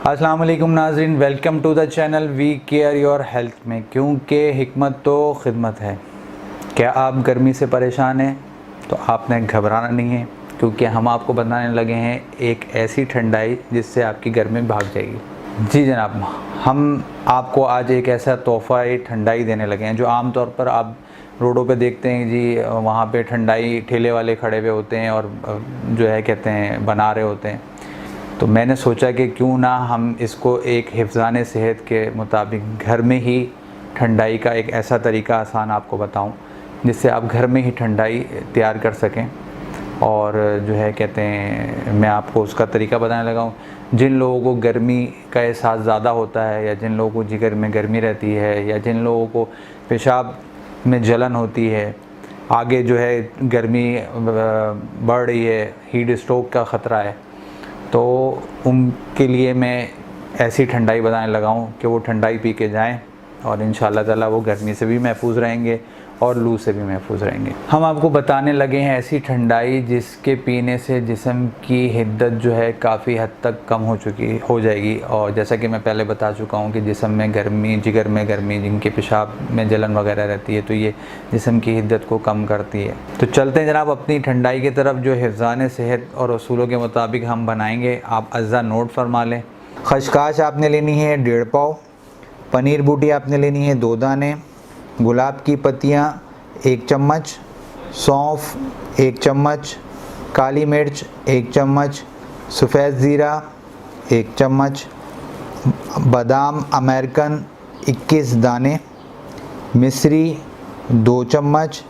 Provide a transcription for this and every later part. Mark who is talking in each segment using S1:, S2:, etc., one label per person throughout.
S1: अस्सलाम वालेकुम नाज़रीन, welcome to the channel we care your health में, क्योंकि हिकमत तो खिदमत है। क्या आप गर्मी से परेशान हैं तो आपने घबराना नहीं है, क्योंकि हम आपको बताने लगे हैं एक ऐसी ठंडाई जिससे आपकी गर्मी भाग जाएगी। जी जनाब, हम आपको आज एक ऐसा तोहफ़ा ठंडाई देने लगे हैं जो आम तौर पर आप रोडों पे देखते हैं जी, वहाँ पे ठंडाई ठेले वाले खड़े हुए होते हैं और जो है कहते हैं बना रहे होते हैं। तो मैंने सोचा कि क्यों ना हम इसको एक हिफ़्ज़ाने सेहत के मुताबिक घर में ही ठंडाई का एक ऐसा तरीका आसान आपको बताऊं जिससे आप घर में ही ठंडाई तैयार कर सकें। और जो है कहते हैं मैं आपको उसका तरीका बताने लगा हूँ। जिन लोगों को गर्मी का एहसास ज़्यादा होता है, या जिन लोगों को जिगर में गर्मी रहती है, या जिन लोगों को पेशाब में जलन होती है, आगे जो है गर्मी बढ़ रही है, हीट स्ट्रोक का ख़तरा है, तो उनके लिए मैं ऐसी ठंडाई बनाने लगा हूँ कि वो ठंडाई पी के जाएँ और इंशाअल्लाह ताला वो गर्मी से भी महफूज रहेंगे और लू से भी महफूज रहेंगे। हम आपको बताने लगे हैं ऐसी ठंडाई जिसके पीने से जिस्म की हिद्दत जो है काफ़ी हद तक कम हो जाएगी। और जैसा कि मैं पहले बता चुका हूँ कि जिस्म में गर्मी, जिगर में गर्मी, जिनके पेशाब में जलन वगैरह रहती है, तो ये जिस्म की हिद्दत को कम करती है। तो चलते हैं जनाब अपनी ठंडाई की तरफ, जो हिफ़्ज़ाने सेहत और असूलों के मुताबिक हम बनाएंगे। आप अज़्ज़ा नोट फरमा लें। खशकाश आपने लेनी है 1.5 पाव, पनीर बूटी आपने लेनी है 2 दाने, गुलाब की पत्तियाँ 1 चम्मच, सौंफ 1 चम्मच, काली मिर्च 1 चम्मच, सफ़ेद ज़ीरा 1 चम्मच, बादाम अमेरिकन 21 दाने, मिश्री 2 चम्मच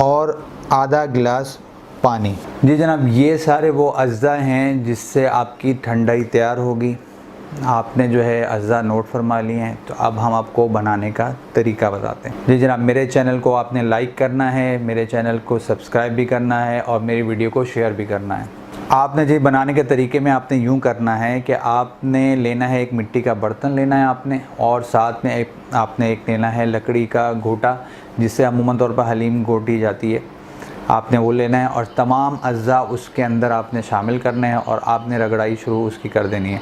S1: और आधा गिलास पानी। जी जनाब, ये सारे वो अज्जा हैं जिससे आपकी ठंडाई तैयार होगी। आपने जो है अज्जा नोट फरमा लिए हैं, तो अब हम आपको बनाने का तरीका बताते हैं। जी जनाब, मेरे चैनल को आपने लाइक करना है, मेरे चैनल को सब्सक्राइब भी करना है और मेरी वीडियो को शेयर भी करना है। आपने जी बनाने के तरीके में आपने यूँ करना है कि आपने लेना है एक मिट्टी का बर्तन लेना है आपने, और साथ में आपने एक लेना है लकड़ी का घोटा, जिससे अमूमन तौर पर हलीम घोटी जाती है, आपने वो लेना है। और तमाम अज्जा उसके अंदर आपने शामिल करने हैं और आपने रगड़ाई शुरू उसकी कर देनी है।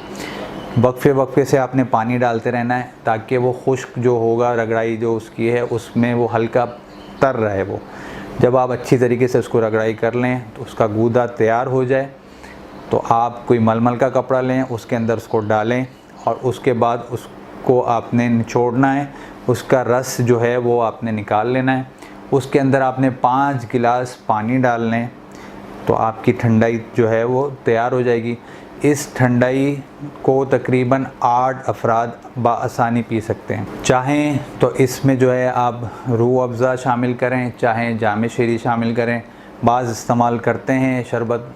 S1: वक्फे से आपने पानी डालते रहना है ताकि वो खुश्क जो होगा, रगड़ाई जो उसकी है उसमें वो हल्का तर रहे। वो जब आप अच्छी तरीके से उसको रगड़ाई कर लें तो उसका गूदा तैयार हो जाए, तो आप कोई मलमल का कपड़ा लें, उसके अंदर उसको डालें और उसके बाद उसको आपने निचोड़ना है। उसका रस जो है वो आपने निकाल लेना है। उसके अंदर आपने 5 गिलास पानी डालने हैं, तो आपकी ठंडाई जो है वो तैयार हो जाएगी। इस ठंडाई को तकरीबन 8 अफराद बआसानी पी सकते हैं। चाहें तो इसमें जो है आप रूह अफ़ज़ा शामिल करें, चाहें जाम शीरी शामिल करें। बाज़ इस्तेमाल करते हैं शरबत,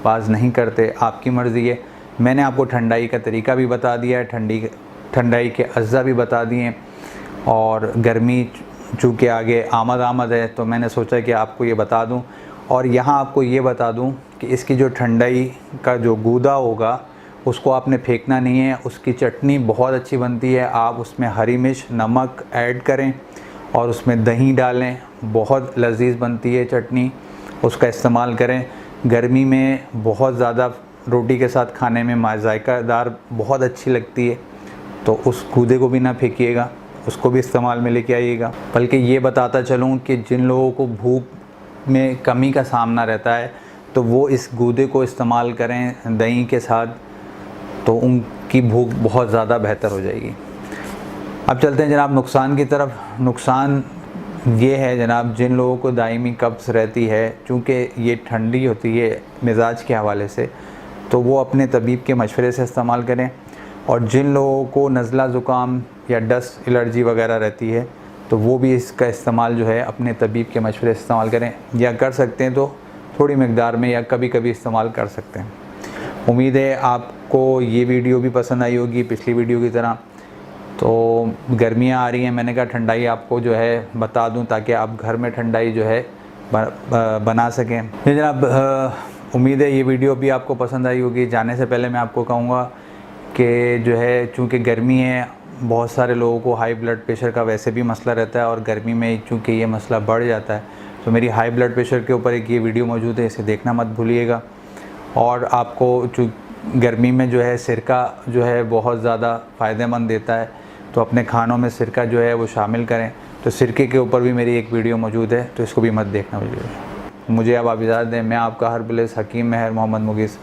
S1: बाज़ नहीं करते, आपकी मर्ज़ी है। मैंने आपको ठंडाई का तरीका भी बता दिया है, ठंडाई के अज्जा भी बता दिए। और गर्मी चूँकि आगे आमद है, तो मैंने सोचा कि आपको ये बता दूं। और यहाँ आपको ये बता दूं कि इसकी जो ठंडाई का जो गूदा होगा उसको आपने फेंकना नहीं है। उसकी चटनी बहुत अच्छी बनती है। आप उसमें हरी मिर्च, नमक ऐड करें और उसमें दही डालें, बहुत लजीज बनती है चटनी, उसका इस्तेमाल करें। गर्मी में बहुत ज़्यादा रोटी के साथ खाने में जायकादार बहुत अच्छी लगती है, तो उस गूदे को भी ना फेंकिएगा, उसको भी इस्तेमाल में लेके आइएगा। बल्कि ये बताता चलूँ कि जिन लोगों को भूख में कमी का सामना रहता है तो वो इस गूदे को इस्तेमाल करें दही के साथ, तो उनकी भूख बहुत ज़्यादा बेहतर हो जाएगी। अब चलते हैं जनाब नुकसान की तरफ। नुकसान ये है जनाब, जिन लोगों को दायमी कब्ज़ रहती है, चूँकि ये ठंडी होती है मिजाज के हवाले से, तो वो अपने तबीब के मशवरे से इस्तेमाल करें। और जिन लोगों को नज़ला ज़ुकाम या डस्ट एलर्जी वगैरह रहती है, तो वो भी इसका इस्तेमाल जो है अपने तबीब के मशवरे से इस्तेमाल करें, या कर सकते हैं तो थोड़ी मकदार में, या कभी कभी इस्तेमाल कर सकते हैं। उम्मीद है आपको ये वीडियो भी पसंद आई होगी पिछली वीडियो की तरह। तो गर्मियाँ आ रही हैं, मैंने कहा ठंडाई आपको जो है बता दूं ताकि आप घर में ठंडाई जो है बना सकें। जी जनाब, उम्मीद है ये वीडियो भी आपको पसंद आई होगी। जाने से पहले मैं आपको कहूँगा कि जो है चूँकि गर्मी है, बहुत सारे लोगों को हाई ब्लड प्रेशर का वैसे भी मसला रहता है, और गर्मी में चूँकि ये मसला बढ़ जाता है, तो मेरी हाई ब्लड प्रेशर के ऊपर एक ये वीडियो मौजूद है, इसे देखना मत भूलिएगा। और आपको गर्मी में जो है सिरका जो है बहुत ज़्यादा फ़ायदेमंद देता है, तो अपने खानों में सिरका जो है वो शामिल करें। तो सिरके के ऊपर भी मेरी एक वीडियो मौजूद है, तो इसको भी मत देखना वीडियो। मुझे अब आप इजाज़त दें। मैं आपका हर्बलिस्ट हकीम महर मोहम्मद मुगीस।